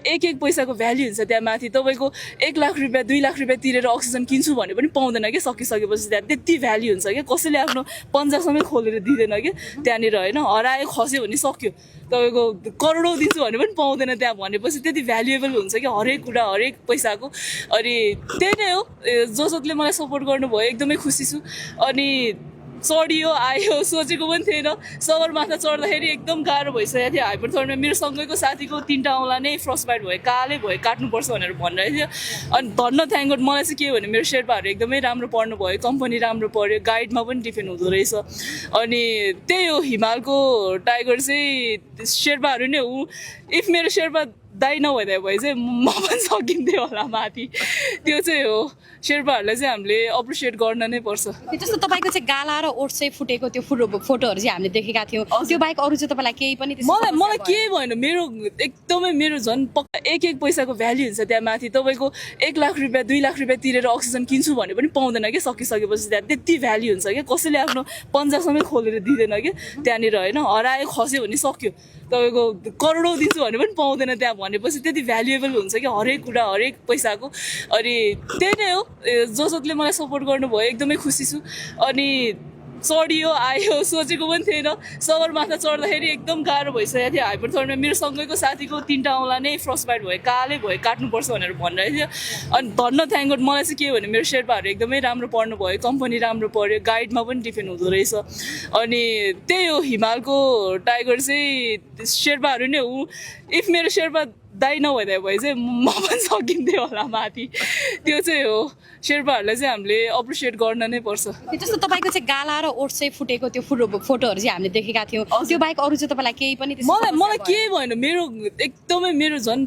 एक एक पैसाको भ्याल्यु हुन्छ त्यहाँ माथि तपाईँको 1 लाख रुपियाँ 2 लाख रुपियाँ तिरेर अक्सिजन किन्छु भने पनि पाउँदैन कि सकिसकेपछि त्यहाँ त्यति भ्याल्यु हुन्छ कि कसैले आफ्नो पन्जासम्मै खोलेर दिँदैन कि त्यहाँनिर होइन हरायो खस्यो भने सक्यो तपाईँको करोडौँ दिन्छु भने पनि पाउँदैन त्यहाँ भनेपछि त्यति भ्यालुएबल हुन्छ कि हरेक कुरा हरेक पैसाको अनि त्यही नै हो जसले मलाई सपोर्ट गर्नुभयो एकदमै खुसी छु अनि चढियो आयो सोचेको पनि थिएन सगरमाथा चढ्दाखेरि एकदम गाह्रो भइसकेको थियो हाइपरथर्मिया मेरो सँगैको साथीको 3टा औँला नै फ्रस्ट बाइट भयो कालै भयो काट्नुपर्छ भनेर भनिरहेको थियो अनि धन्न थ्याङ्क गड मलाई चाहिँ के भने मेरो शेर्पाहरू एकदमै राम्रो पढ्नु भयो कम्पनी राम्रो पढ्यो गाइडमा पनि डिपेन्ड हुँदो रहेछ अनि त्यही हो हिमालको टाइगर चाहिँ शेर्पाहरू नै हो इफ मेरो शेर्पा दाइ नभइदियो भए चाहिँ म पनि सकिन्थेँ होला माथि त्यो चाहिँ हो शेर्पाहरूलाई चाहिँ हामीले अप्रिसिएट गर्न नै पर्छ जस्तो तपाईँको चाहिँ गाला र ओठ चाहिँ फुटेको त्यो फोटोहरू चाहिँ हामीले देखेका थियौँ त्यो बाहेक अरू चाहिँ तपाईँलाई केही पनि मलाई केही भएन मेरो एकदमै मेरो झन् पक्का एक एक पैसाको भ्याल्यु हुन्छ त्यहाँ माथि तपाईँको 1 लाख रुपियाँ 2 लाख रुपियाँ तिरेर अक्सिजन किन्छु भने पनि पाउँदैन कि सकिसकेपछि त्यहाँ त्यति भ्याल्यु हुन्छ कि कसैले आफ्नो पन्जासम्मै खोलेर दिँदैन कि त्यहाँनिर होइन हरायो खस्यो भने सक्यो तपाईँको करोडौँ दिन्छु भने पनि पाउँदैन त्यहाँ भनेपछि त्यति भ्यालुएबल हुन्छ कि हरेक कुरा हरेक पैसाको अनि त्यही नै हो जसले मलाई सपोर्ट गर्नुभयो एकदमै खुसी छु अनि चढियो आयो सोचेको पनि थिएन सगरमाथा चढ्दाखेरि एकदम गाह्रो भइसकेको थियो हाइपरथर्मिया मेरो सँगैको साथीको 3टा औँला नै फ्रस्ट बाइट भयो कालै भयो काट्नुपर्छ भनेर भनिरहेको थियो अनि धन्न थ्याङ्क गड मलाई चाहिँ के भने मेरो शेर्पाहरू एकदमै राम्रो पढ्नु भयो कम्पनी राम्रो पढ्यो गाइडमा पनि डिपेन्ड हुँदो रहेछ अनि त्यही हो हिमालको टाइगर चाहिँ शेर्पाहरू नै हो इफ मेरो शेर्पा दाइ नभइदियो भए चाहिँ म पनि सकिन्थेँ होला माथि त्यो चाहिँ हो शेर्पाहरूलाई चाहिँ हामीले अप्रिसिएट गर्न नै पर्छ जस्तो तपाईँको चाहिँ गाला र ओठ चाहिँ फुटेको त्यो फोटोहरू चाहिँ हामीले देखेका थियौँ त्यो बाहेक अरू चाहिँ तपाईँलाई केही पनि मलाई केही भएन मेरो एकदमै मेरो झन्